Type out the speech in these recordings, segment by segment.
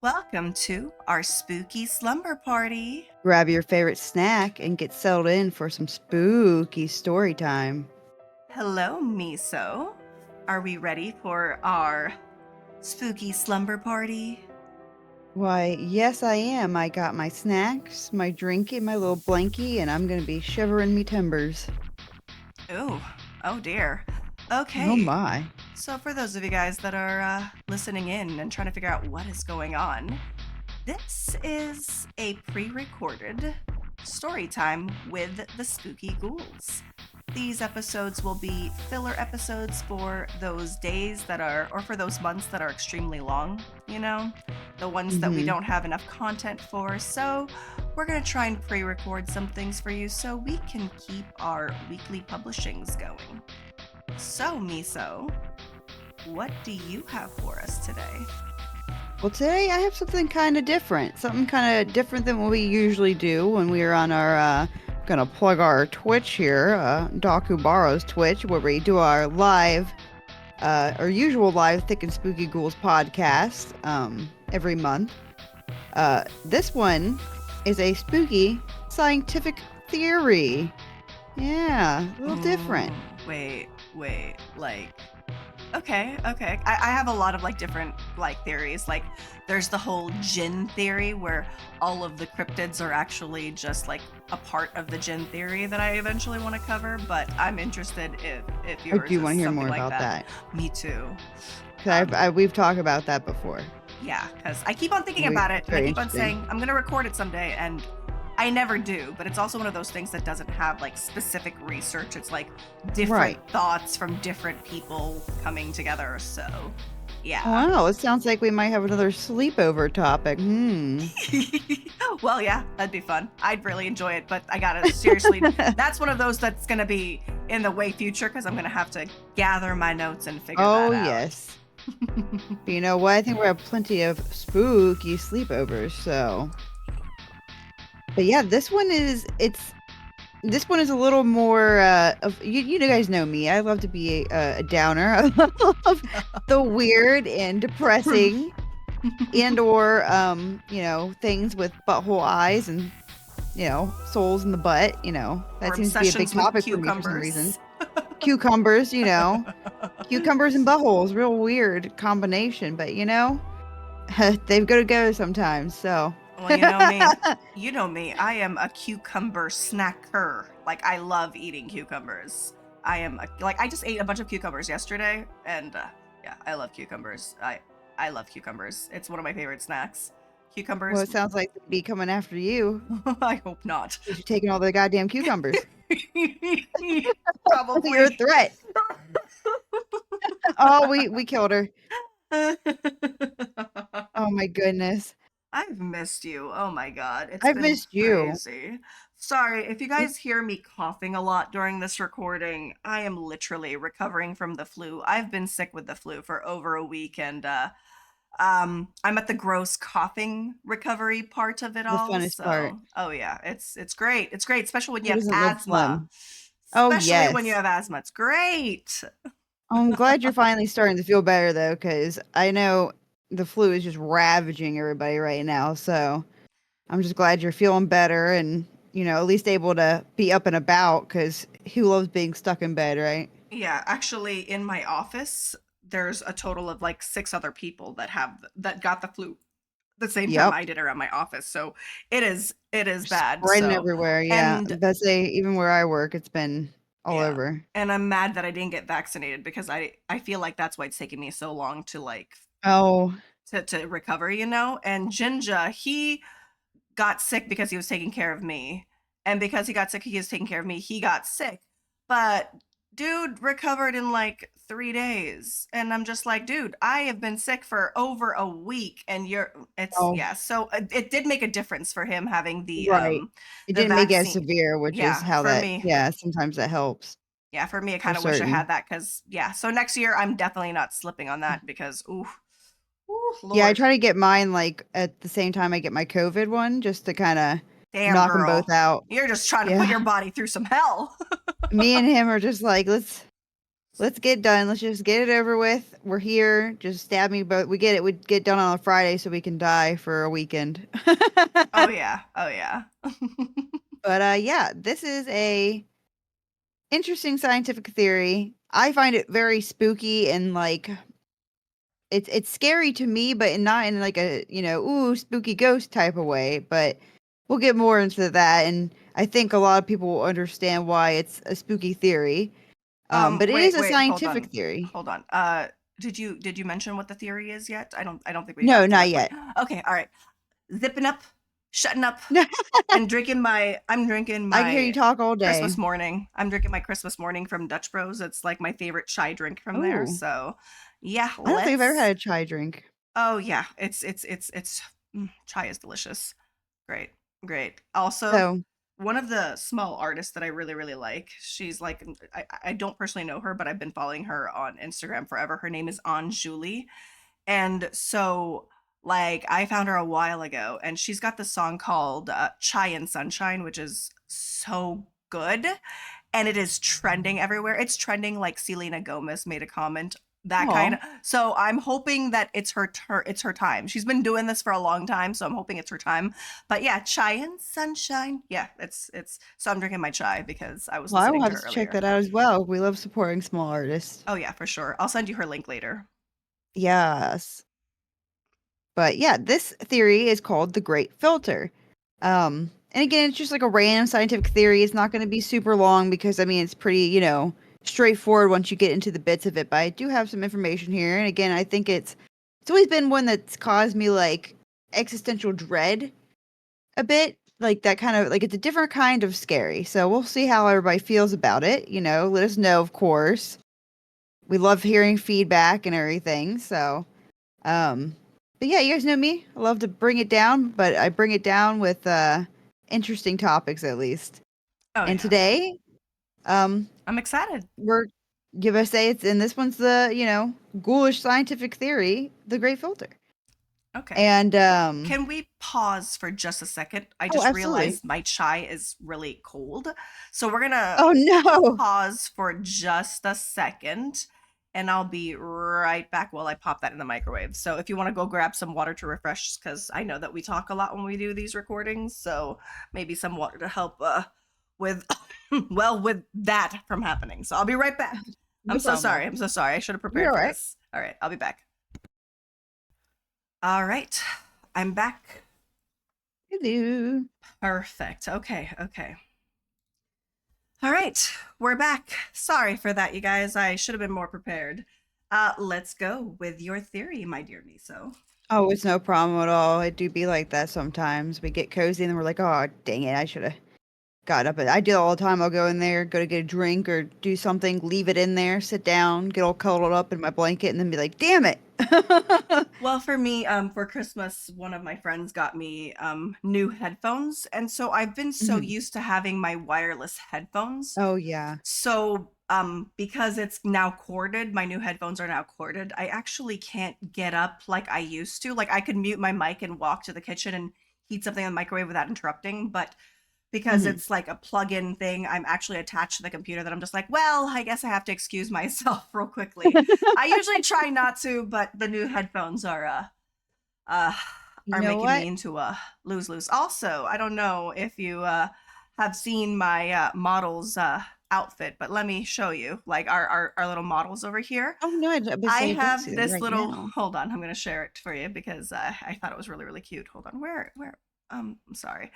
Welcome to our Spooky Slumber Party. Grab your favorite snack and get settled in for some spooky story time. Hello, Miso. Are we ready for our Spooky Slumber Party? Why, yes, I am. I got my snacks, my drink, and my little blankie, and I'm going to be shivering me timbers. Oh dear. Oh Okay, my. so for those of you guys that are listening in and trying to figure out what is going on, this is a pre-recorded story time with the Spooky Ghouls. These episodes will be filler episodes for those days that are, or for those months that are extremely long, the ones that we don't have enough content for. So we're going to try and pre-record some things for you so we can keep our weekly publishings going. So, Miso, what do you have for us today? Well, today I have something kind of different. Something kind of different than what we usually do when we are on our, gonna plug our Twitch here, Daku Borrow's Twitch, where we do our live, our usual live Thick and Spooky Ghouls podcast, every month. This one is a spooky scientific theory. Yeah, a little different. Wait, like, okay. I have a lot of different theories. Like, there's the whole djinn theory where all of the cryptids are actually just a part of the djinn theory that I eventually want to cover. But I'm interested if yours do you want to hear more like about that? Me too. Because we've talked about that before. Yeah, because I keep on thinking about it, and I keep on saying I'm gonna record it someday, and I never do. But it's also one of those things that doesn't have specific research. It's different thoughts from different people coming together. So yeah. Wow, it sounds like we might have another sleepover topic. Well, yeah, that'd be fun. I'd really enjoy it, but I gotta seriously, that's one of those that's gonna be in the way future because I'm gonna have to gather my notes and figure that out. Oh, yes. But you know what? I think we have plenty of spooky sleepovers, so. But yeah, this one is a little more of you guys know me. I love to be a downer. I love the weird and depressing and or things with butthole eyes and souls in the butt, that or seems to be a big topic for me for some reason. Cucumbers, cucumbers and buttholes, real weird combination, but they've got to go sometimes. So well, you know me, I am a cucumber snacker. I love eating cucumbers. I just ate a bunch of cucumbers yesterday, and yeah, I love cucumbers. I love cucumbers. It's one of my favorite snacks. Cucumbers. Well, it sounds like they'd be coming after you. I hope not. You're taking all the goddamn cucumbers. Probably. You're a threat. Oh, we killed her. Oh my goodness. I've missed you. Oh my god. I've missed you. Crazy. Sorry, if you guys hear me coughing a lot during this recording, I am literally recovering from the flu. I've been sick with the flu for over a week, and I'm at the gross coughing recovery part of it all. The funnest part. Oh yeah, it's great. It's great, especially when you have asthma. Especially when you have asthma. It's great. I'm glad you're finally starting to feel better though, because I know the flu is just ravaging everybody right now. So I'm just glad you're feeling better and at least able to be up and about, because who loves being stuck in bed, right? Yeah, actually, in my office, there's a total of 6 other people that got the flu the same time I did around my office. So it is bad. Spreading everywhere. Yeah, that's even where I work, it's been all over. And I'm mad that I didn't get vaccinated because I feel like that's why it's taking me so long to to recover, And Jinja, he got sick because he was taking care of me. And because he got sick, he was taking care of me. He got sick. But dude recovered in 3 days. And I'm just like, dude, I have been sick for over a week, and so it did make a difference for him having the it didn't make it as severe, which is how sometimes that helps. Yeah, for me, I kind of wish I had that, because so next year I'm definitely not slipping on that, because Lord. Yeah, I try to get mine at the same time I get my COVID one, just to kind of knock them both out. You're just trying to put your body through some hell. Me and him are just let's let's get done. Let's just get it over with. We're here. Just stab me, but we get it. We get done on a Friday so we can die for a weekend. Oh yeah. Oh yeah. But yeah, this is a interesting scientific theory. I find it very spooky and like it's scary to me, but not in like a, ooh, spooky ghost type of way, but we'll get more into that, and I think a lot of people will understand why it's a spooky theory. But it is a Wait, hold scientific on. theory. Hold on. Did you mention what the theory is yet? I don't think we No, got to not that point. yet. Okay, all right. Zipping up, shutting up, and I'm drinking I can hear you my talk all day. Christmas morning. I'm drinking my Christmas morning from Dutch Bros. It's like my favorite chai drink from there. Oh, So, yeah, I don't think I've ever let's had a chai drink. Oh yeah, it's chai is delicious. Great. Great. Also, So, one of the small artists that I really really like. She's like I don't personally know her, but I've been following her on Instagram forever. Her name is Julie. And so like I found her a while ago and she's got this song called Chai and Sunshine, which is so good and it is trending everywhere. It's trending like Selena Gomez made a comment, that kind aw. of. So I'm hoping that it's her time. She's been doing this for a long time, so I'm hoping it's her time. But yeah, chai and sunshine. Yeah, it's. So I'm drinking my chai because I was Well, I will listening to have her to check earlier. that out as well. We love supporting small artists. Oh yeah, for sure. I'll send you her link later. Yes. But yeah, this theory is called the Great Filter. And again, it's just like a random scientific theory. It's not going to be super long because I mean it's pretty, straightforward once you get into the bits of it. But I do have some information here, and again, I think it's always been one that's caused me like existential dread a bit. Like that kind of like it's a different kind of scary. So we'll see how everybody feels about it. Let us know, of course. We love hearing feedback and everything. So um, but yeah, you guys know me. I love to bring it down, but I bring it down with interesting topics at least. Oh And yeah, today, um, I'm excited. we're give us say it's and this one's the ghoulish scientific theory, the Great Filter. Okay. And Can we pause for just a second? I oh, just absolutely. realized my chai is really cold. So we're gonna Oh no. pause for just a second and I'll be right back while I pop that in the microwave. So if you want to go grab some water to refresh, because I know that we talk a lot when we do these recordings, so maybe some water to help with well with that from happening. So I'll be right back. I'm No so problem. sorry. I'm so sorry. I should have You're prepared all for right. this. All right, I'll be back. All right, I'm back. Hello. Perfect. Okay, okay. All right, we're back. Sorry for that, you guys. I should have been more prepared. Let's go with your theory, my dear Miso. Oh, it's no problem at all. It do be like that sometimes. We get cozy and then we're like, oh, dang it, I should have got up. I do it all the time. I'll go in there, go to get a drink or do something, leave it in there, sit down, get all cuddled up in my blanket, and then be like, damn it. Well, for me, for Christmas, one of my friends got me new headphones, and so I've been so Mhm. used to having my wireless headphones. Oh, yeah. So, because it's now corded, my new headphones are now corded. I actually can't get up like I used to. Like I could mute my mic and walk to the kitchen and heat something in the microwave without interrupting, but because Mhm. it's like a plug-in thing, I'm actually attached to the computer that I'm just like, well, I guess I have to excuse myself real quickly. I usually try not to, but the new headphones uh You are know making what? me into a lose. Also, I don't know if you have seen my model's outfit, but let me show you like our little models over here. Oh, no, I would I say I don't see have them this right little, now. hold on, I'm gonna share it for you because I thought it was really really cute. Hold on, where I'm sorry,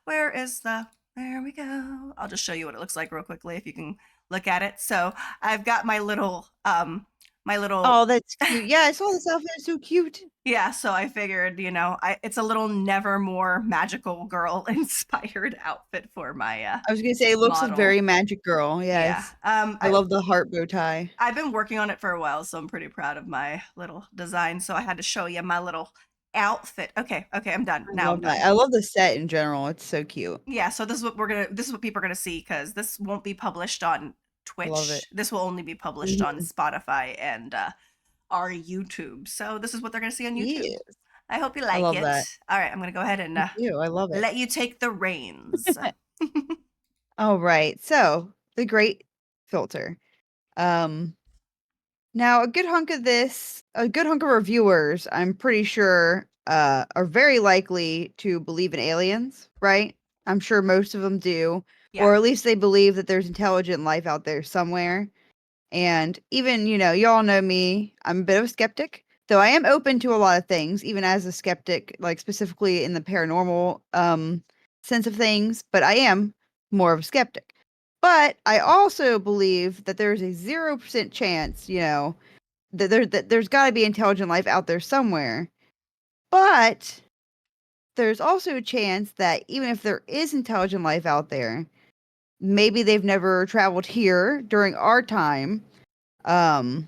where is the, there we go. I'll just show you what it looks like real quickly if you can look at it. So I've got my little Oh, that's cute. Yeah, I saw this outfit. It's so cute. yeah, so I figured, it's a little Nevermore magical girl inspired outfit for my I was gonna say it looks model. very magic girl. Yeah. Yes. I love the heart bow tie. I've been working on it for a while, so I'm pretty proud of my little design. So I had to show you my little outfit. Okay, okay, I'm done. I Now I'm love that. done. I love the set in general. It's so cute. Yeah, so this is what people are gonna see because this won't be published on I love it. Twitch. This will only be published on Mhm. Spotify and our YouTube. So this is what they're gonna see on YouTube. Yeah. I hope you I like love it. that. All right, I'm gonna go ahead and Me too. I love it. let you take the reins. All right. So, the great filter. Um, Now, a good hunk of our viewers, I'm pretty sure, are very likely to believe in aliens, right? I'm sure most of them do, Yeah. or at least they believe that there's intelligent life out there somewhere. And even, y'all know me, I'm a bit of a skeptic, though I am open to a lot of things, even as a skeptic, like specifically in the paranormal sense of things, but I am more of a skeptic. But I also believe that there's a 0% chance, that there's got to be intelligent life out there somewhere. But there's also a chance that even if there is intelligent life out there, maybe they've never traveled here during our time. Um,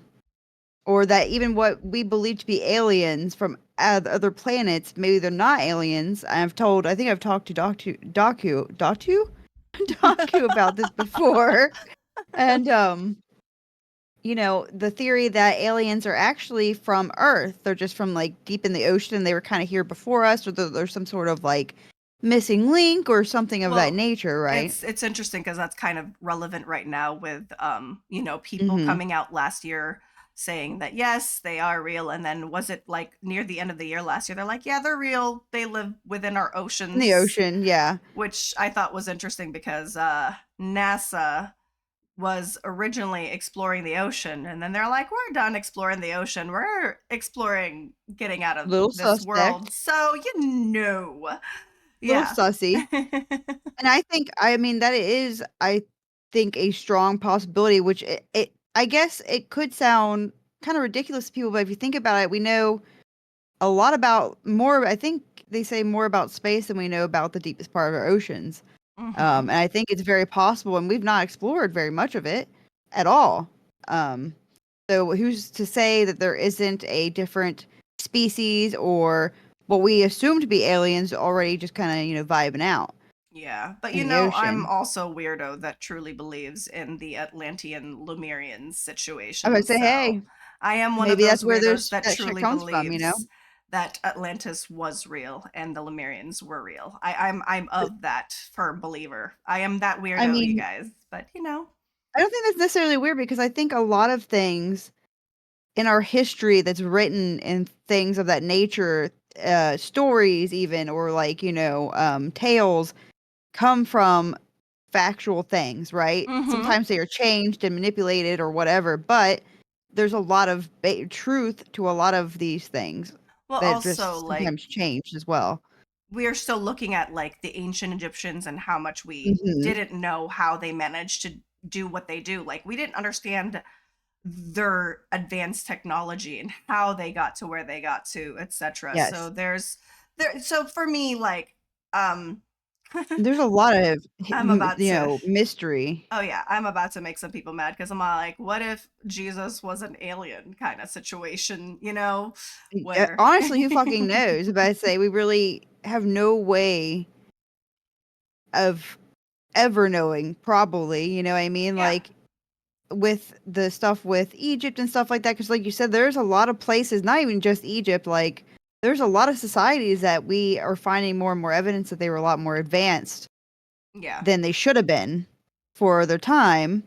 or that even what we believe to be aliens from other planets, maybe they're not aliens. I think I've talked to Daku about this before, and the theory that aliens are actually from Earth. They're just from like deep in the ocean. They were kind of here before us, or there's some sort of like missing link or something of that Well, nature, right? it's interesting because that's kind of relevant right now with people Mm-hmm. coming out last year saying that yes, they are real, and then was it like near the end of the year last year they're like, yeah, they're real. They live within our In the oceans, ocean, yeah. which I thought was interesting because NASA was originally exploring the ocean and then they're like, we're done exploring the ocean. We're exploring getting out of Little this suspect, world. So, little yeah. sussy. And I mean, that is, I think, a strong possibility, which I guess it could sound kind of ridiculous to people, but if you think about it, we know a lot about more, I think they say more about space than we know about the deepest part of our oceans. Hmm. And I think it's very possible, and we've not explored very much of it at all. Um, so who's to say that there isn't a different species or what we assume to be aliens already just kind of, vibing out Yeah, but in the I'm ocean? also a weirdo that truly believes in the Atlantean Lemurian I situation. would say, So hey, I am one of maybe those that's where weirdos there's that that shit truly comes from, believes that Atlantis was real and the Lemurians were real. I'm But, of that firm believer. I am that I weirdo, you mean, guys. But I don't think that's necessarily weird because I think a lot of things in our history that's written in things of that nature, stories even, or like, tales come from factual things, right? mm-hmm. Sometimes they are changed and manipulated or whatever, but there's a lot of truth to a lot of these things Well, that also just like sometimes changed as well. we are still looking at like the ancient Egyptians and how much we Hmm. didn't know how they managed to do what they do. Like we didn't understand their advanced technology and how they got to where they got to, etc. So Yes. so for me like um There's a lot of, I'm about to mystery. oh yeah, I'm about to make some people mad because I'm all like, what if Jesus was an alien kind of situation, where Honestly, who fucking knows? But I say we really have no way of ever knowing, probably. You know what I mean? yeah, Like with the stuff with Egypt and stuff like that. Because, like you said, there's a lot of places, not even just Egypt. Like there's a lot of societies that we are finding more and more evidence that they were a lot more advanced yeah, than they should have been for their time,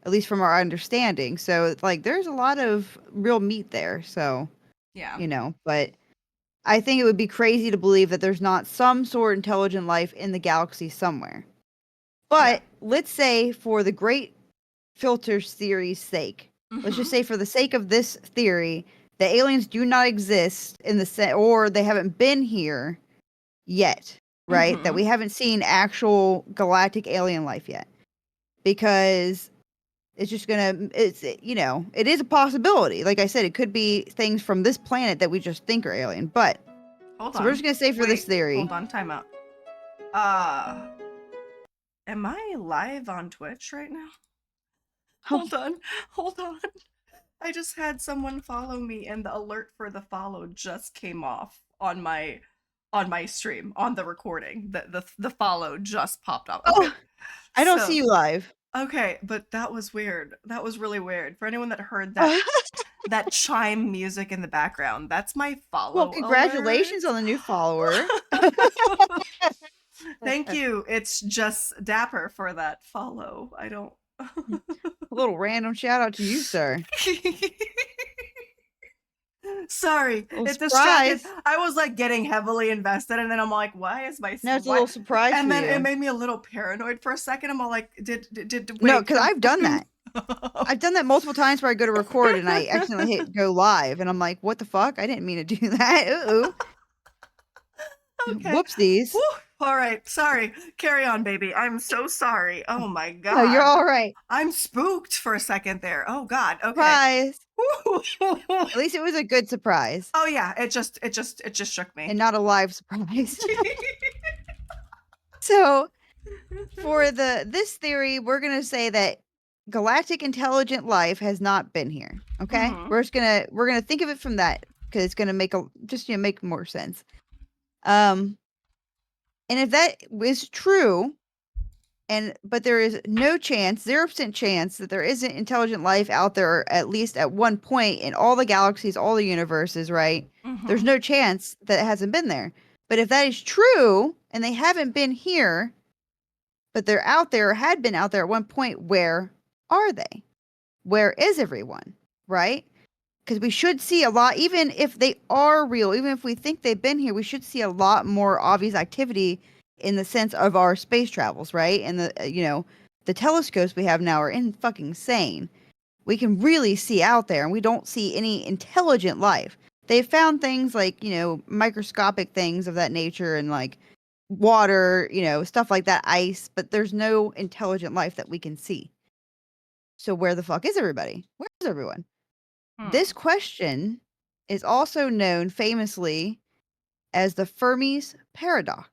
at least from our understanding. So, like, there's a lot of real meat there. So, yeah, but I think it would be crazy to believe that there's not some sort of intelligent life in the galaxy somewhere. yeah. But let's say for the great filter theory's sake, let's just Mm-hmm. say for the sake of this theory, the aliens do not exist in the set or they haven't been here yet, right? That Mm-hmm. we haven't seen actual galactic alien life yet. Because it is a possibility. Like I said, it could be things from this planet that we just think are alien. But Hold so we're on. just gonna say for this Wait, theory. hold on, time out. Uh am I live on Twitch right now? Oh, Hold on. Hold on. I just had someone follow me and the alert for the follow just came off on my stream, on the recording. The follow just popped up. Okay. oh, I don't see So, you live. okay, but that was weird. That was really weird. For anyone that heard that chime music in the background, that's my Well, follow alert. congratulations on the new follower. Thank you. It's just Dapper for that follow. I don't little random shout out to you, sir. Sorry, Little it distracted. surprise. I was like getting heavily invested, and then I'm like, why is my Now it's a why? little surprise And for then it you. made me a little paranoid for a second. I'm all like, No, wait, because I've done that. I've done that multiple times where I go to record and I accidentally hit go live, and I'm like, what the fuck? I didn't mean to do that. Ooh. Okay. Whoopsies. Whew. All right. Sorry. Carry on, baby. I'm so sorry. Oh my No, you're God. all right. I'm spooked for a second there. Oh God. Okay. Surprise. At least it was a good surprise Oh yeah. It just shook me. and not a live surprise. So for this theory, we're gonna say that galactic intelligent life has not been here. Okay, Hmm. we're gonna think of it from that because it's gonna make make more sense. Um, and if that is true, but there is no chance, 0% chance that there isn't intelligent life out there at least at one point in all the galaxies, all the universes, right? There's Hmm. no chance that it hasn't been there. But if that is true and they haven't been here, but they're out there or had been out there at one point, where are they? Where is everyone? Right? Because we should see a lot, even if they are real, even if we think they've been here, we should see a lot more obvious activity in the sense of our space travels, right? And the telescopes we have now are in fucking insane. We can really see out there, and we don't see any intelligent life. They've found things like, microscopic things of that nature and like water, stuff like that, ice, but there's no intelligent life that we can see. So where the fuck is everybody? Where is everyone? This Hmm. question is also known famously as the Fermi's paradox.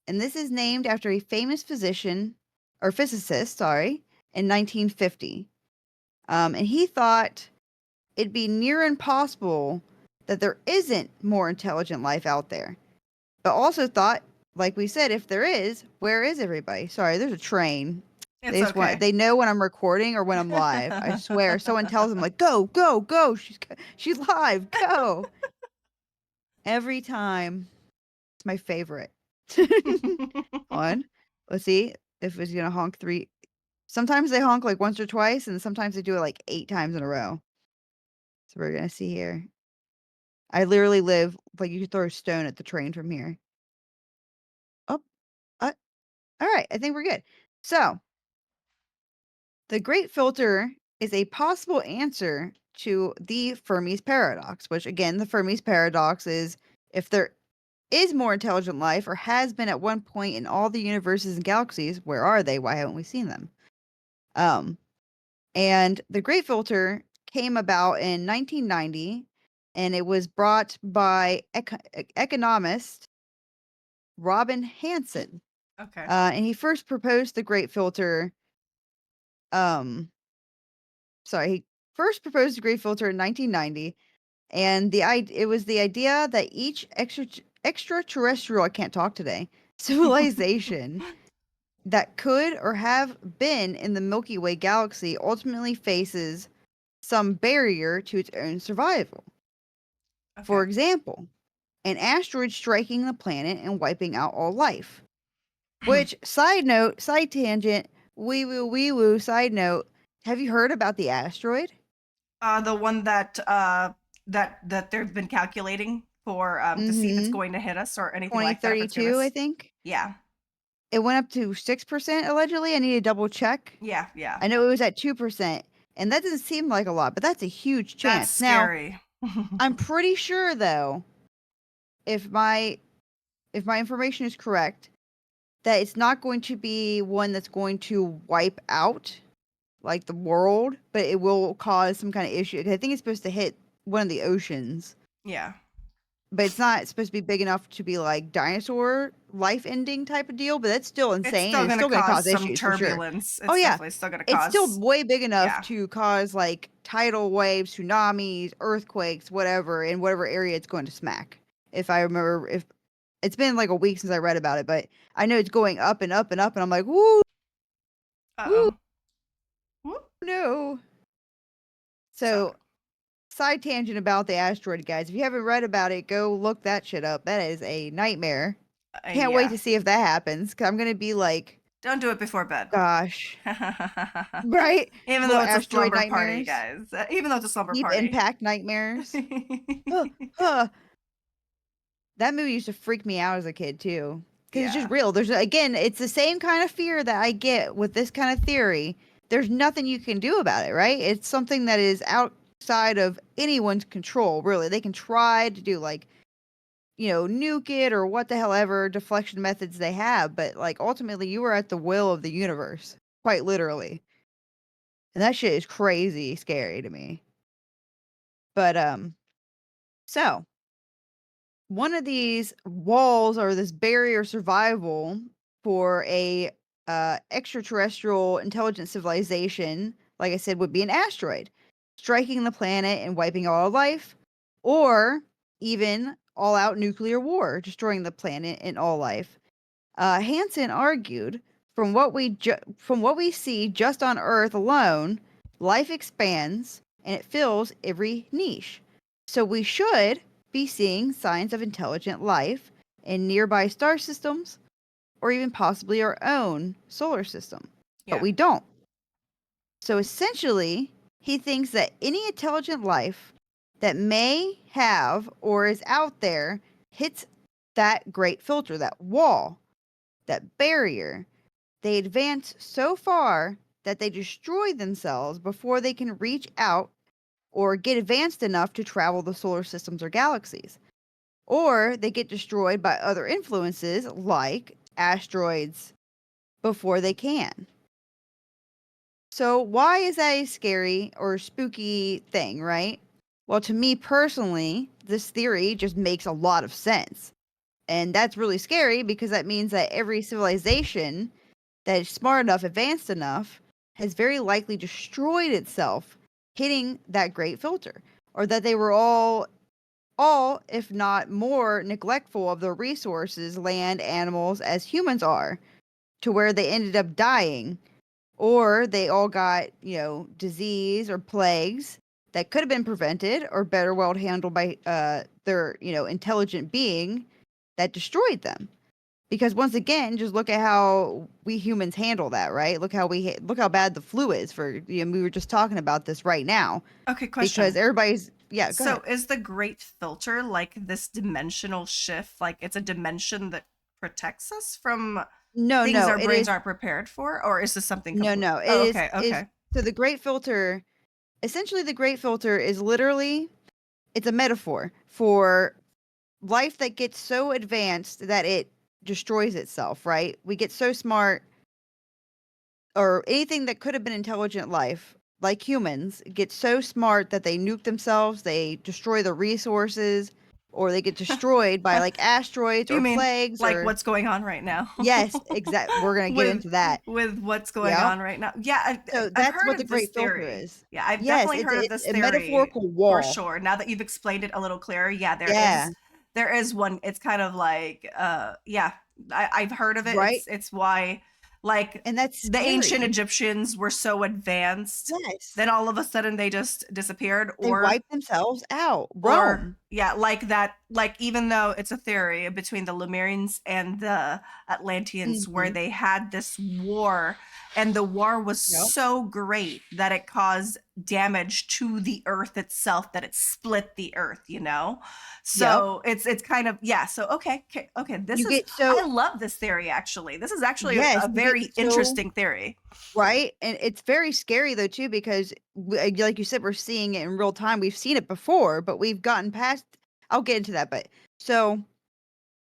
And this is named after a famous physicist, sorry, in 1950. And he thought it'd be near impossible that there isn't more intelligent life out there. But also thought, like we said, if there is, where is everybody? Sorry, there's a train. It's okay. They know when I'm recording or when I'm live. I swear. Someone tells them like, "Go, go, go. She's live. Go." Every time. It's my favorite. On. Let's see if it's going to honk 3. Sometimes they honk like once or twice and sometimes they do it like 8 times in a row. So we're going to see here. I literally live like you could throw a stone at the train from here. Oh, all right. I think we're good. So, the Great Filter is a possible answer to the Fermi's paradox, which again, the Fermi's paradox is if there is more intelligent life or has been at one point in all the universes and galaxies, where are they? Why haven't we seen them? Um, and the Great Filter came about in 1990 and it was brought by economist Robin Hansen. Okay. And he first proposed the Great Filter um he first proposed the Great Filter in 1990, and it was the idea that each extraterrestrial, I can't talk today, civilization that could or have been in the Milky Way galaxy ultimately faces some barrier to its own survival. For Okay. example, an asteroid striking the planet and wiping out all life. Which, side note, side tangent, wee woo, side note, have you heard about the asteroid? The one that they've been calculating for to see if it's Mm-hmm. going to hit us or anything like that if it's gonna. 2032, I think. Yeah. It went up to 6% allegedly. I need to double check. Yeah. Yeah. I know it was at 2%, and that doesn't seem like a lot, but that's a huge That's chance. Now, scary. I'm pretty sure though, if my information is correct, that it's not going to be one that's going to wipe out like the world, but it will cause some kind of issue. I think it's supposed to hit one of the oceans, Yeah. but it's not supposed to be big enough to be like dinosaur life ending type of deal, but that's still It's insane still and it's gonna still going to cause cause some issues for sure. turbulence. Oh It's yeah, definitely still gonna it's still cause. way big enough Yeah. to cause like tidal waves, tsunamis, earthquakes, whatever in whatever area it's going to smack. If I remember, if it's been like a week since I read about it, but I know it's going up and up and up, and I'm like, woo, woo, Uh-oh. Whoop. no. So So side tangent about the asteroid, guys. If you haven't read about it, go look that shit up. That is a nightmare. Can't wait yeah. to see if that happens. Cause I'm gonna be like Don't do it before bed. Gosh. Right? Even though Little it's a asteroid slumber party, nightmares. guys. Even though it's a slumber Deep party. impact nightmares. Huh, huh. That movie used to freak me out as a kid too. Because it's just Yeah. real. There's again, it's the same kind of fear that I get with this kind of theory. There's nothing you can do about it, right? It's something that is outside of anyone's control, really. They can try to do like, nuke it or what the hell ever deflection methods they have, but like ultimately you are at the will of the universe, quite literally. And that shit is crazy scary to me. But so one of these walls or this barrier survival for a extraterrestrial intelligent civilization, like I said, would be an asteroid striking the planet and wiping all life, or even all out nuclear war, destroying the planet and all life. Hansen argued, from what we see just on Earth alone, life expands and it fills every niche. So we should be seeing signs of intelligent life in nearby star systems or even possibly our own solar system. But Yeah. we don't. So essentially, he thinks that any intelligent life that may have or is out there hits that great filter, that wall, that barrier. They advance so far that they destroy themselves before they can reach out or get advanced enough to travel the solar systems or galaxies. Or they get destroyed by other influences like asteroids before they can. So, why is that a scary or spooky thing, right? Well, to me personally, this theory just makes a lot of sense. And that's really scary because that means that every civilization that is smart enough, advanced enough, has very likely destroyed itself hitting that great filter. Or that they were all, if not more, neglectful of their resources, land, animals, as humans are, to where they ended up dying. Or they all got, disease or plagues that could have been prevented or better well handled by their, intelligent being that destroyed them. Because once again, just look at how we humans handle that, right? Look how bad the flu is for. We were just talking about this right now Okay, because question. everybody's go So ahead. is the great filter like this dimensional shift? Like it's a dimension that protects us from No, things no, our it brains is aren't prepared for? Or is this something no, complete? no, it Oh, is okay. so the great filter. Essentially, the great filter is literally it's a metaphor for life that gets so advanced that it destroys itself. Right? We get so smart or anything that could have been intelligent life, like humans, get so smart that they nuke themselves, they destroy the resources, or they get destroyed by like asteroids You or mean plagues like or what's going on right now? yes, exact. We're gonna get with into that. with what's going Yep. on right now. Yeah, So I've that's heard what the of this great filter theory. is. Yeah, I've Yes, definitely it's heard of it's this a theory metaphorical for wall. sure. Now that you've explained it a little clearer, yeah, Yeah, there is one. It's kind of like yeah, I've heard of it. right. It's why like And that's the ancient scary. Egyptians were so advanced, Yes, then all of a sudden they just disappeared, they wipe themselves out. or Rome. yeah, like that, like even though it's a theory between the Lemurians and the Atlanteans where Hmm. they had this war, and the war was Yep. so great that it caused damage to the earth itself, that it split the earth, Yep. so it's kind of, yeah, so okay, this You is, get so I love this theory. Actually, this is actually yes, a you get very so interesting theory. right, and it's very scary though too because like you said, we're seeing it in real time. We've seen it before, but we've gotten past. I'll get into that, but so,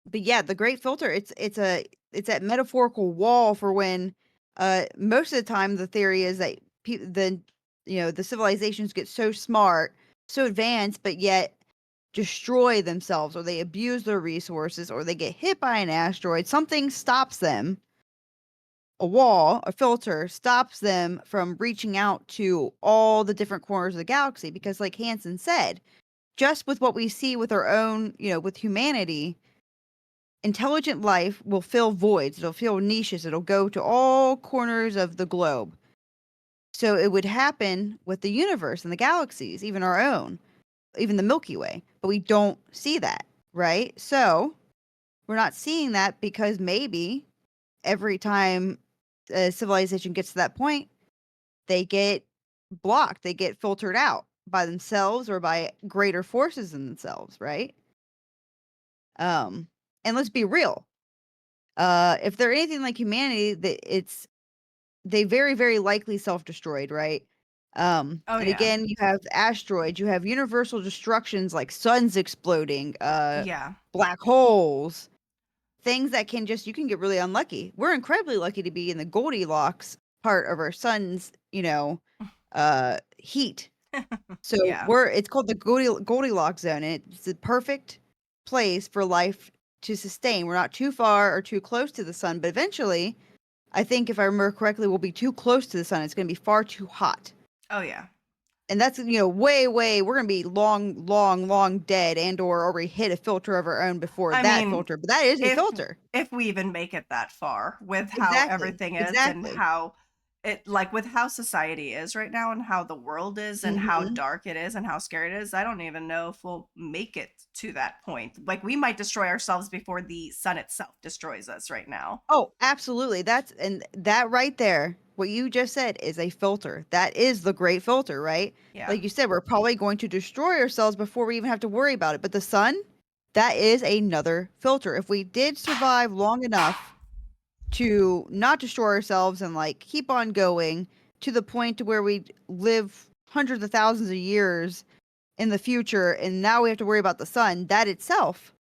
but yeah, the great filter. It's that metaphorical wall for when, most of the time the theory is that the civilizations get so smart, so advanced, but yet destroy themselves or they abuse their resources or they get hit by an asteroid. Something stops them, a wall, a filter stops them from reaching out to all the different corners of the galaxy because like Hansen said, just with what we see with our own, with humanity, intelligent life will fill voids, it'll fill niches, it'll go to all corners of the globe. So it would happen with the universe and the galaxies, even our own, even the Milky Way, but we don't see that, right? So we're not seeing that because maybe every time a civilization gets to that point, they get blocked, they get filtered out by themselves or by greater forces than themselves, right? Um, and let's be real. If they're anything like humanity, they very, very likely self-destroyed, right? Oh And yeah. again, you have asteroids, you have universal destructions like suns exploding, Yeah. black holes, things that can just you can get really unlucky. We're incredibly lucky to be in the Goldilocks part of our sun's, heat. So Yeah. it's called the Goldilocks zone, and it's the perfect place for life to sustain. We're not too far or too close to the sun, but eventually, I think if I remember correctly, we'll be too close to the sun. It's going to be far too hot. Oh yeah. And that's, way, way, we're going to be long, long, long dead and or already hit a filter of our own before I that mean, filter. But that is a if filter. if we even make it that far with how Exactly. everything is and Exactly. how it like with how society is right now and how the world is and how Mhm. dark it is and how scary it is, I don't even know if we'll make it to that point. Like we might destroy ourselves before the sun itself destroys us right now. Oh, absolutely. That right there, what you just said is a filter. That is the great filter, right? Yeah. Like you said, we're probably going to destroy ourselves before we even have to worry about it. But the sun, that is another filter. If we did survive long enough to not destroy ourselves and like keep on going to the point to where we live hundreds of thousands of years in the future and now we have to worry about the sun, that itself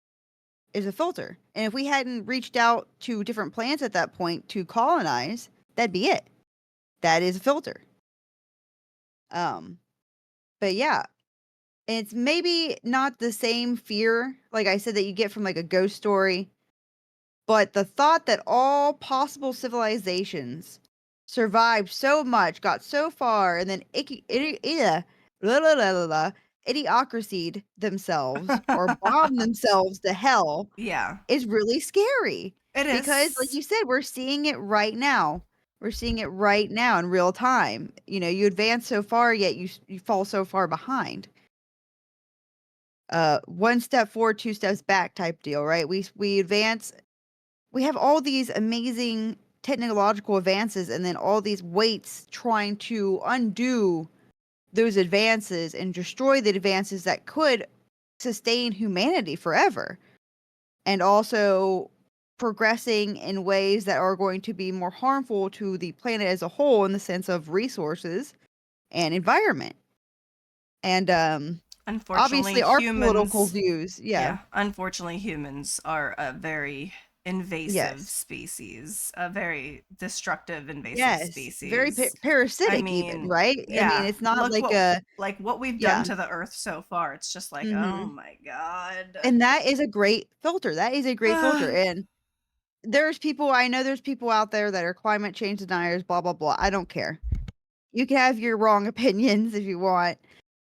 is a filter. And if we hadn't reached out to different planets at that point to colonize, that'd be it. That is a filter. Um, but yeah, it's maybe not the same fear, like I said, that you get from like a ghost story, but the thought that all possible civilizations survived so much, got so far, and then blah, blah, blah, blah, blah, idiocracied themselves or bombed themselves to hell Yeah. is really scary It because, like is. you said, we're seeing it right now. We're seeing it right now in real time. You advance so far, yet you fall so far behind. One step forward, two steps back type deal, right? We advance. We have all these amazing technological advances, and then all these weights trying to undo those advances and destroy the advances that could sustain humanity forever. And also progressing in ways that are going to be more harmful to the planet as a whole in the sense of resources and environment. And obviously Unfortunately, our political humans, views, yeah. yeah, unfortunately, humans are a very invasive Yes. species, a very destructive, invasive Yes. Very species. I parasitic even, mean, right? I mean, yeah, it's not look like a what we've done yeah. to the earth so far. It's just like, oh Mhm. my god. And that is a great filter. That is a great filter. And there's people out there that are climate change deniers, blah blah blah. I don't care. You can have your wrong opinions if you want.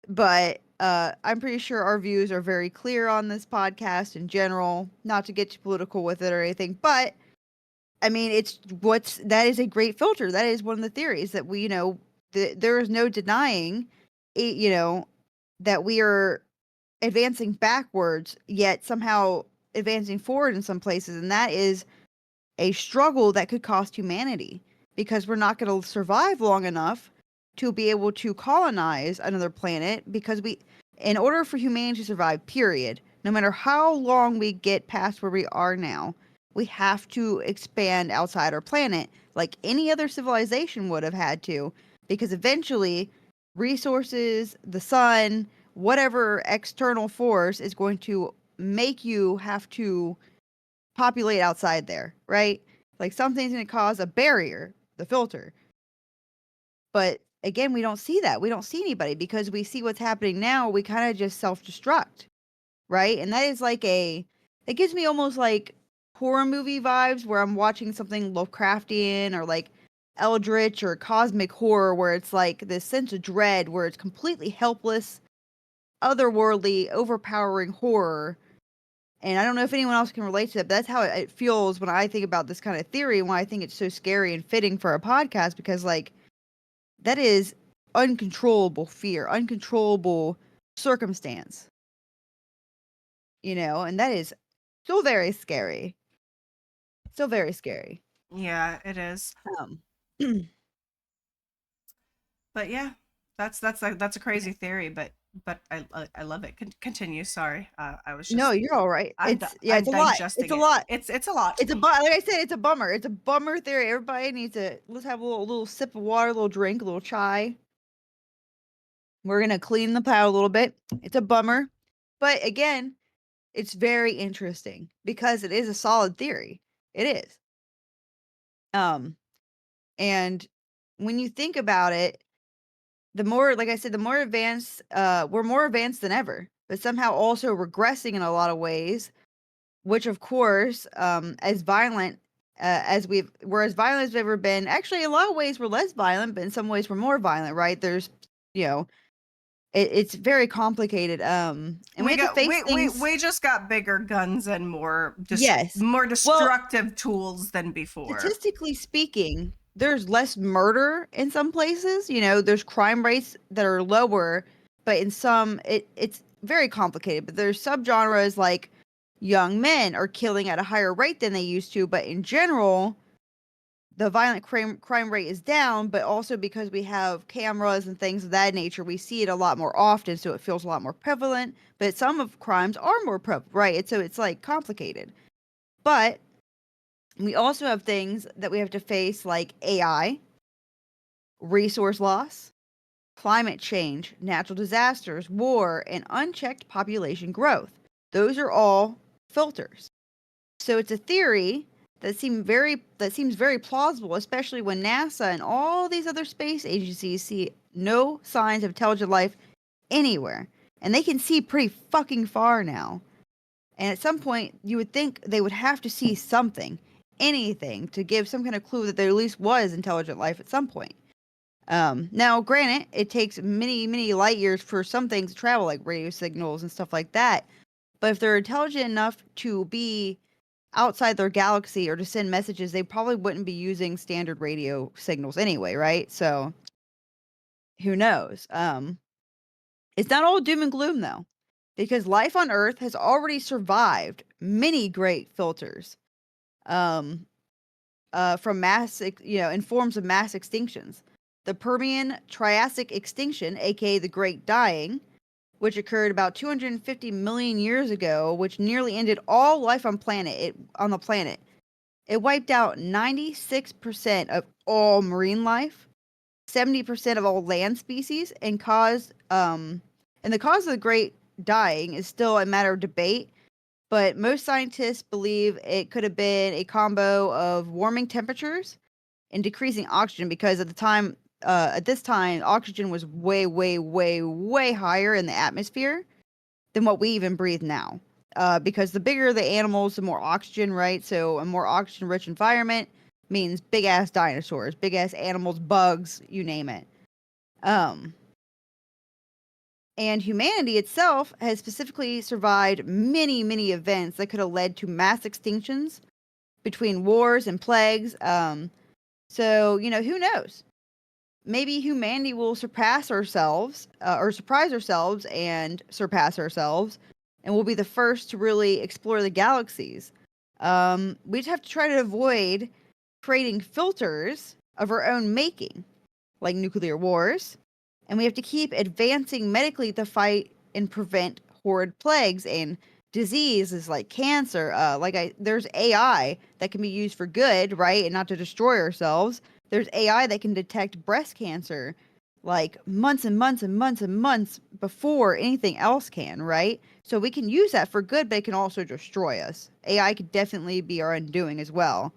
But, I'm pretty sure our views are very clear on this podcast in general, not to get too political with it or anything, but, I mean, that is a great filter. That is one of the theories that there is no denying it, that we are advancing backwards, yet somehow advancing forward in some places, and that is a struggle that could cost humanity because we're not going to survive long enough to be able to colonize another planet because in order for humanity to survive, period, no matter how long we get past where we are now, we have to expand outside our planet like any other civilization would have had to because eventually resources, the sun, whatever external force is going to make you have to populate outside there, right? Like something's going to cause a barrier, the filter. But again, we don't see that. We don't see anybody because we see what's happening now. We kind of just self destruct, right? And that is it gives me almost like horror movie vibes where I'm watching something Lovecraftian or like eldritch or cosmic horror where it's like this sense of dread where it's completely helpless, otherworldly, overpowering horror. And I don't know if anyone else can relate to that, but that's how it feels when I think about this kind of theory and why I think it's so scary and fitting for a podcast because, like, that is uncontrollable fear, uncontrollable circumstance, and that is so very scary. So very scary. Yeah, it is. But yeah, that's a crazy theory, but I love it. Continue. Sorry, I was No, just you're all right. I'm It's a lot. It's digesting a it. lot. It's a lot. It's a like I said, it's a bummer. It's a bummer theory. Everybody needs to let's have a little sip of water, a little drink, a little chai. We're gonna clean the pot a little bit. It's a bummer, but again, it's very interesting because it is a solid theory. It is. Um, and when you think about it, the more, like I said, the more advanced, we're more advanced than ever, but somehow also regressing in a lot of ways. Which, of course, as violent we're as violent as we've ever been. Actually, in a lot of ways, we're less violent, but in some ways, we're more violent, right? There's, you know, it's very complicated. And we We have to got face things. we just got bigger guns and Yes. more Well, destructive tools than before. statistically speaking, there's less murder in some places. There's crime rates that are lower, but in some, it's very complicated. But there's subgenres like young men are killing at a higher rate than they used to. But in general, the violent crime rate is down, but also because we have cameras and things of that nature, we see it a lot more often, so it feels a lot more prevalent. But some of crimes are more prevalent, right? So it's like complicated. But we also have things that we have to face like AI, resource loss, climate change, natural disasters, war, and unchecked population growth. Those are all filters. So it's a theory that seems very plausible, especially when NASA and all these other space agencies see no signs of intelligent life anywhere. And they can see pretty fucking far now. And at some point, you would think they would have to see something, anything, to give some kind of clue that there at least was intelligent life at some point. Now, granted, it takes many, many light years for some things to travel, like radio signals and stuff like that. But if they're intelligent enough to be outside their galaxy or to send messages, they probably wouldn't be using standard radio signals anyway, right? So who knows? It's not all doom and gloom though, because life on Earth has already survived many great filters, um, from in forms of mass extinctions. The Permian Triassic extinction, aka the Great Dying, which occurred about 250 million years ago, which nearly ended all life on the planet. It wiped out 96% of all marine life, 70% of all land species, and the cause of the great dying is still a matter of debate, but most scientists believe it could have been a combo of warming temperatures and decreasing oxygen because at this time, oxygen was way, way, way, way higher in the atmosphere than what we even breathe now. Because the bigger the animals, the more oxygen, right? So a more oxygen-rich environment means big ass dinosaurs, big ass animals, bugs, you name it. Um, and humanity itself has specifically survived many, many events that could have led to mass extinctions between wars and plagues. So who knows? Maybe humanity will surpass ourselves, or surprise ourselves and surpass ourselves, and we'll be the first to really explore the galaxies. We just have to try to avoid creating filters of our own making, like nuclear wars, and we have to keep advancing medically to fight and prevent horrid plagues and diseases like cancer. There's AI that can be used for good, right, and not to destroy ourselves. There's AI that can detect breast cancer like months and months and months and months before anything else can, right? So we can use that for good, but it can also destroy us. AI could definitely be our undoing as well.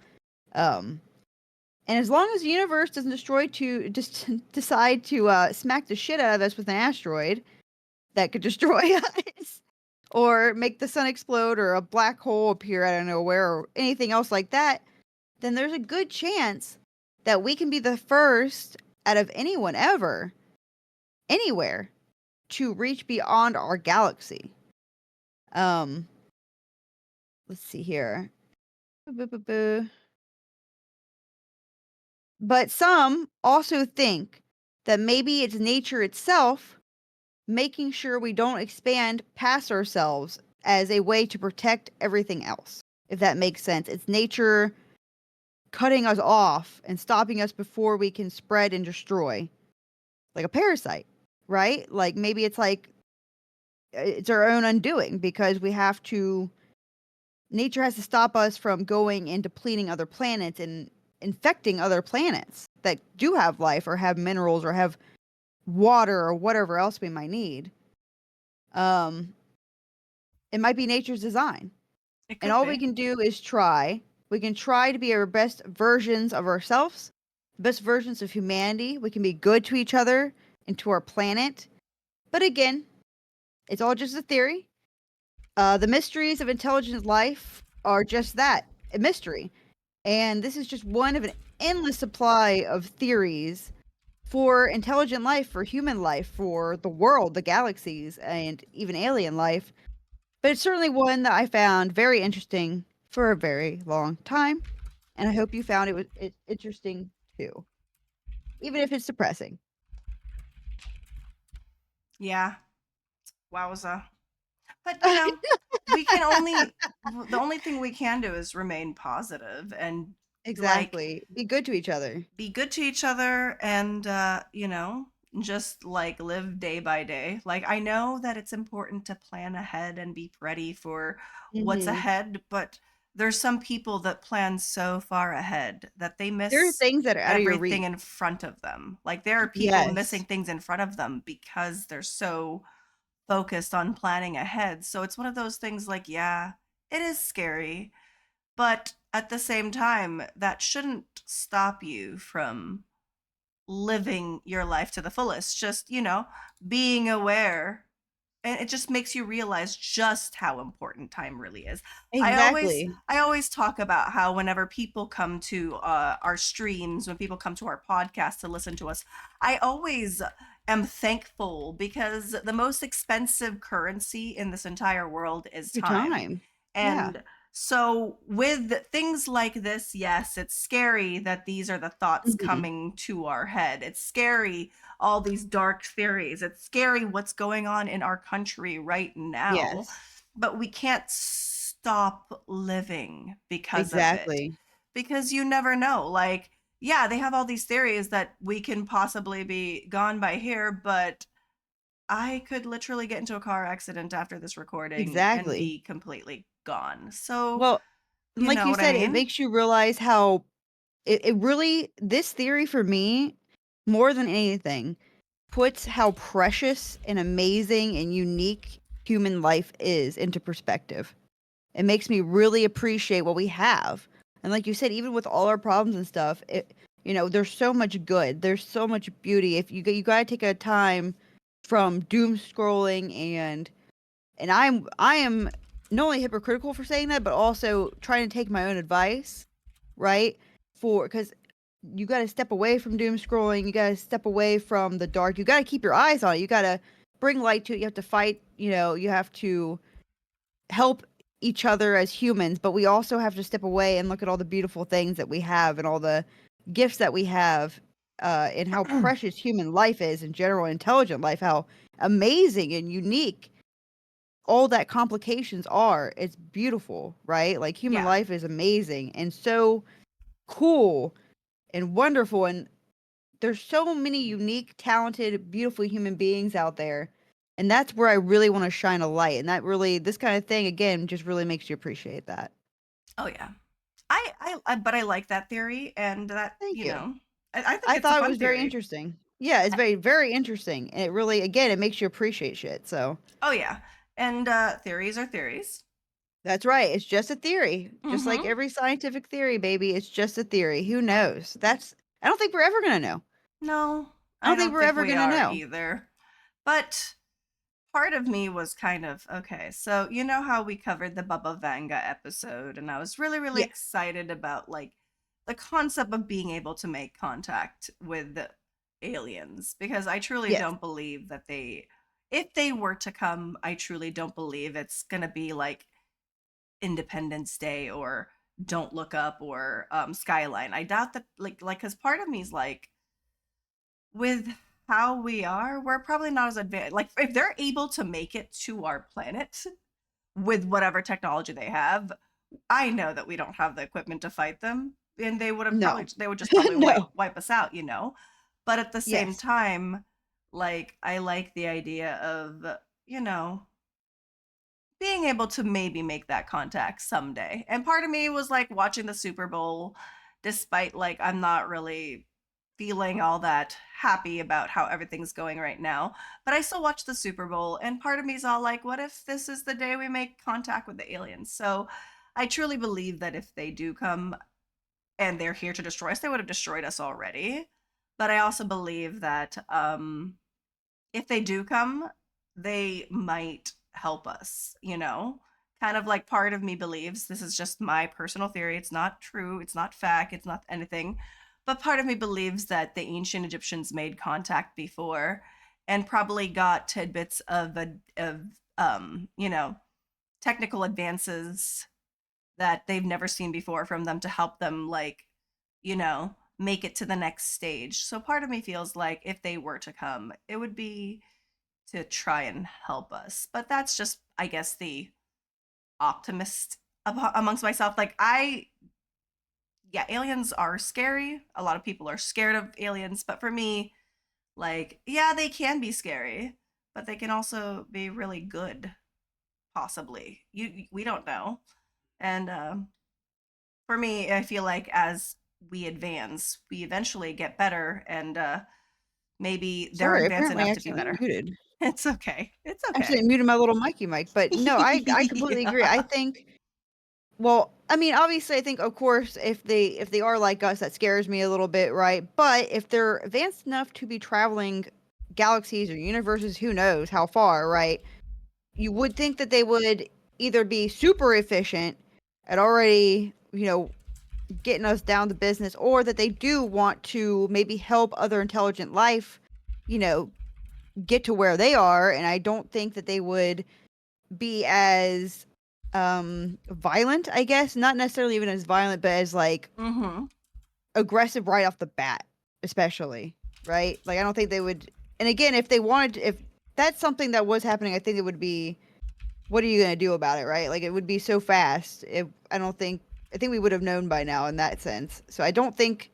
Um, and as long as the universe doesn't just decide to smack the shit out of us with an asteroid that could destroy us, or make the sun explode, or a black hole appear out of nowhere, or anything else like that, then there's a good chance that we can be the first out of anyone ever, anywhere, to reach beyond our galaxy. Um, let's see here. But some also think that maybe it's nature itself making sure we don't expand past ourselves as a way to protect everything else. If that makes sense. It's nature cutting us off and stopping us before we can spread and destroy, like a parasite, right? Like maybe it's like it's our own undoing because we have to nature has to stop us from going and depleting other planets and infecting other planets that do have life or have minerals or have water or whatever else we might need. Um, it might be nature's design. It And could all we be. can do is try. We can try to be our best versions of ourselves, best versions of humanity. We can be good to each other and to our planet. But again, it's all just a theory. The mysteries of intelligent life are just that, a mystery. And this is just one of an endless supply of theories for intelligent life, for human life, for the world, the galaxies, and even alien life. But it's certainly one that I found very interesting for a very long time. And I hope you found it interesting too, even if it's depressing. Yeah. Wowza. But you know, we can only the only thing we can do is remain positive and like Exactly. Be good to each other. be good to each other and just like live day by day. Like I know that it's important to plan ahead and be ready for what's Hmm. ahead, but there's some people that plan so far ahead that they There are miss things that are out of your everything reach. in front of them. Like there are people missing Yes. things in front of them because they're so focused on planning ahead. So it's one of those things like, yeah, it is scary, but at the same time, that shouldn't stop you from living your life to the fullest. Just, being aware. And it just makes you realize just how important time really is. I always Exactly. I always talk about how whenever people come to our streams, when people come to our podcast to listen to us, I always am thankful because the most expensive currency in this entire world is Your time. time. Yeah. And so with things like this, yes, it's scary that these are the thoughts Hmm. coming to our head. It's scary, all these dark theories. It's scary what's going on in our country right now, Yes. but we can't stop living because of it. Exactly. Because you never know. Like, yeah, they have all these theories that we can possibly be gone by here, but I could literally get into a car accident after this recording and Exactly. be completely gone. So, Well, and you like know you what I said, it mean? makes you realize how it really, this theory for me, more than anything, puts how precious and amazing and unique human life is into perspective. It makes me really appreciate what we have. And like you said, even with all our problems and stuff, there's so much good. There's so much beauty. If you got to take a time from doom scrolling and I am not only hypocritical for saying that, but also trying to take my own advice, right? For because you got to step away from doom scrolling, you got to step away from the dark. You got to keep your eyes on it. You got to bring light to it. You have to fight. You have to help each other as humans, but we also have to step away and look at all the beautiful things that we have and all the gifts that we have, and how precious human life is in general, intelligent life, how amazing and unique all that complications are. It's beautiful, right? Like human Yeah. life is amazing and so cool and wonderful, and there's so many unique, talented, beautiful human beings out there. And that's where I really want to shine a light. And that really, this kind of thing, again, just really makes you appreciate that. Oh yeah. But I like that theory, and that Thank you. I think I it's a thought it fun was very theory. interesting. Yeah, it's I, very, very interesting. And it really, again, it makes you appreciate shit. So oh yeah, and theories are theories. that's right. It's just a theory. Just like Mm-hmm. every scientific theory, baby. It's just a theory. Who knows? I don't think we're ever going to know. No, I I don't think don't we're think ever we going to are know. either. But part of me was kind of okay. So you know how we covered the Baba Vanga episode, and I was really, really Yeah. excited about like the concept of being able to make contact with aliens because I truly Yes. don't believe that if they were to come, I truly don't believe it's gonna be like Independence Day or Don't Look Up or Skyline. I doubt that like because part of me is like with how we are, we're probably not as advanced. Like if they're able to make it to our planet with whatever technology they have, I know that we don't have the equipment to fight them and they would No. just probably No. wipe us out, you know. But at the same Yes. time, like I like the idea of, you know, being able to maybe make that contact someday. And part of me was like watching the Super Bowl, despite like I'm not really feeling all that happy about how everything's going right now. But I still watch the Super Bowl, and part of me is all like, what if this is the day we make contact with the aliens? So I truly believe that if they do come and they're here to destroy us, they would have destroyed us already. But I also believe that if they do come, they might help us, you know? Kind of like part of me believes, this is just my personal theory, it's not true, it's not fact, it's not anything, but part of me believes that the ancient Egyptians made contact before and probably got tidbits of you know, technical advances that they've never seen before from them to help them, like, you know, make it to the next stage. So part of me feels like if they were to come, it would be to try and help us. But that's just, I guess, the optimist amongst myself. Like, yeah, aliens are scary. A lot of people are scared of aliens. But for me, like, yeah, they can be scary, but they can also be really good, possibly. We don't know. And for me, I feel like as we advance, we eventually get better, and maybe they're Sorry, advanced apparently I enough to be accidentally better. muted. It's okay. It's I okay. accidentally muted my little Mikey mic, but no, I completely agree. I Yeah. think well, I mean, obviously, I think, of course, if they are like us, that scares me a little bit, right? But if they're advanced enough to be traveling galaxies or universes, who knows how far, right? You would think that they would either be super efficient at already, getting us down to business, or that they do want to maybe help other intelligent life, you know, get to where they are. And I don't think that they would be as violent, I guess, not necessarily even as violent, but as like Mm-hmm. aggressive right off the bat, especially, right? Like I don't think they would. And again, if they wanted if that's something that was happening, I think it would be, what are you going to do about it, right? Like it would be so fast. I think we would have known by now in that sense. So I don't think,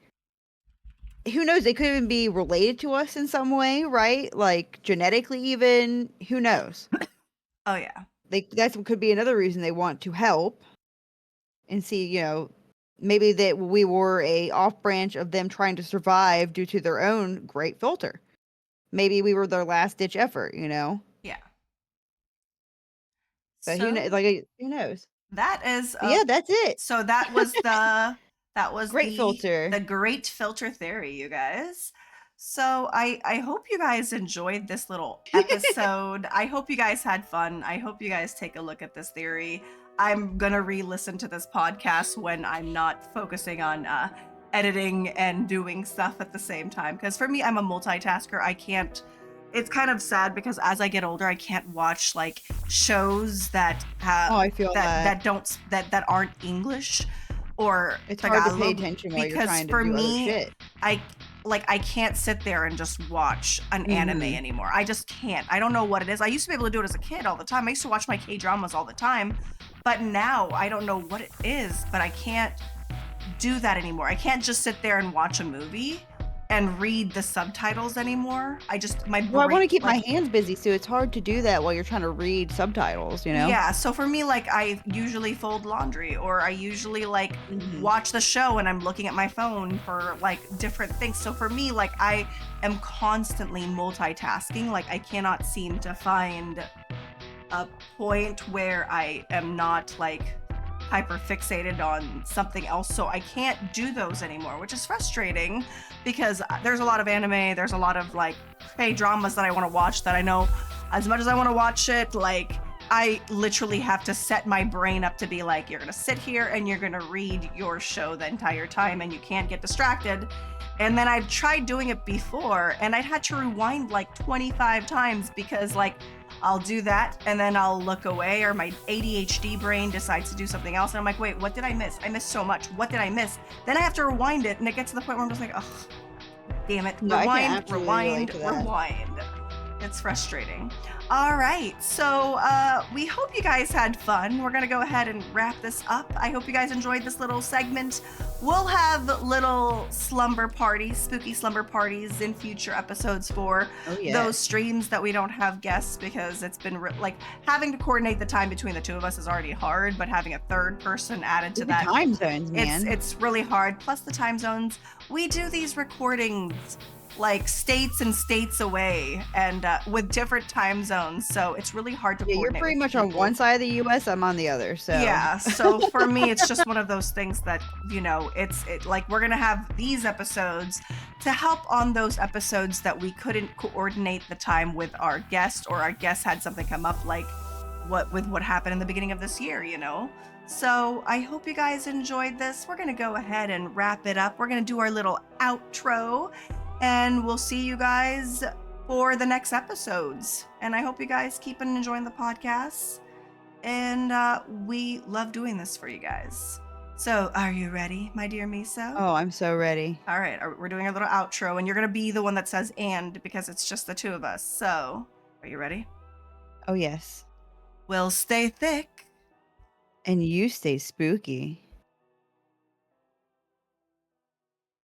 who knows, they could even be related to us in some way, right? Like genetically even, who knows? Oh yeah. That could be another reason they want to help and see, maybe that we were a off branch of them trying to survive due to their own great filter. Maybe we were their last ditch effort. Yeah. But So who knows? that is But yeah, that's it. so that was Great filter. the great filter theory, you guys. So I hope you guys enjoyed this little episode. I hope you guys had fun. I hope you guys take a look at this theory. I'm gonna re-listen to this podcast when I'm not focusing on editing and doing stuff at the same time. Because for me, I'm a multitasker. I can't. It's kind of sad because as I get older, I can't watch like shows that have Oh, I feel that. that aren't English or It's hard to pay Tagalog, attention while you're because trying to for do other me, shit. I can't sit there and just watch an anime Mhm. anymore. I just can't. I don't know what it is. I used to be able to do it as a kid all the time. I used to watch my K-dramas all the time, but now I don't know what it is, but I can't do that anymore. I can't just sit there and watch a movie and read the subtitles anymore. My Well, I brain, want to keep my like, hands busy, so it's hard to do that while you're trying to read subtitles. yeah, so for me, like, I usually fold laundry, or I usually like Mhm. watch the show and I'm looking at my phone for like different things. So for me, like, I am constantly multitasking. Like, I cannot seem to find a point where I am not like hyper fixated on something else. So I can't do those anymore, which is frustrating because there's a lot of anime, there's a lot of like K-dramas that I want to watch that I know as much as I want to watch it, like I literally have to set my brain up to be like, you're going to sit here and you're going to read your show the entire time and you can't get distracted. And then I've tried doing it before and I'd had to rewind like 25 times because like I'll do that and then I'll look away, or my ADHD brain decides to do something else. And I'm like, wait, what did I miss? I missed so much. What did I miss? Then I have to rewind it, and it gets to the point where I'm just like, oh, damn it. No, I can Rewind, absolutely relate rewind, to that. rewind. It's frustrating. All right. So we hope you guys had fun. We're going to go ahead and wrap this up. I hope you guys enjoyed this little segment. We'll have little slumber parties, spooky slumber parties in future episodes for Oh those yes. streams that we don't have guests because it's been like having to coordinate the time between the two of us is already hard, but having a third person added to Stupid that, time zones, man. it's really hard. Plus the time zones. We do these recordings like states and states away and with different time zones, so it's really hard to Yeah, you're coordinate pretty with much on people. one side of the US, I'm on the other, so. Yeah, so for me it's just one of those things that, like we're gonna have these episodes to help on those episodes that we couldn't coordinate the time with our guest, or our guest had something come up, like what happened in the beginning of this year. So I hope you guys enjoyed this. We're gonna go ahead and wrap it up. We're gonna do our little outro, and we'll see you guys for the next episodes. And I hope you guys keep on enjoying the podcast. And we love doing this for you guys. So, are you ready, my dear Miso? Oh, I'm so ready. All right, we're doing a little outro, and you're gonna be the one that says "and" because it's just the two of us. So, are you ready? Oh yes. We'll stay thick. And you stay spooky.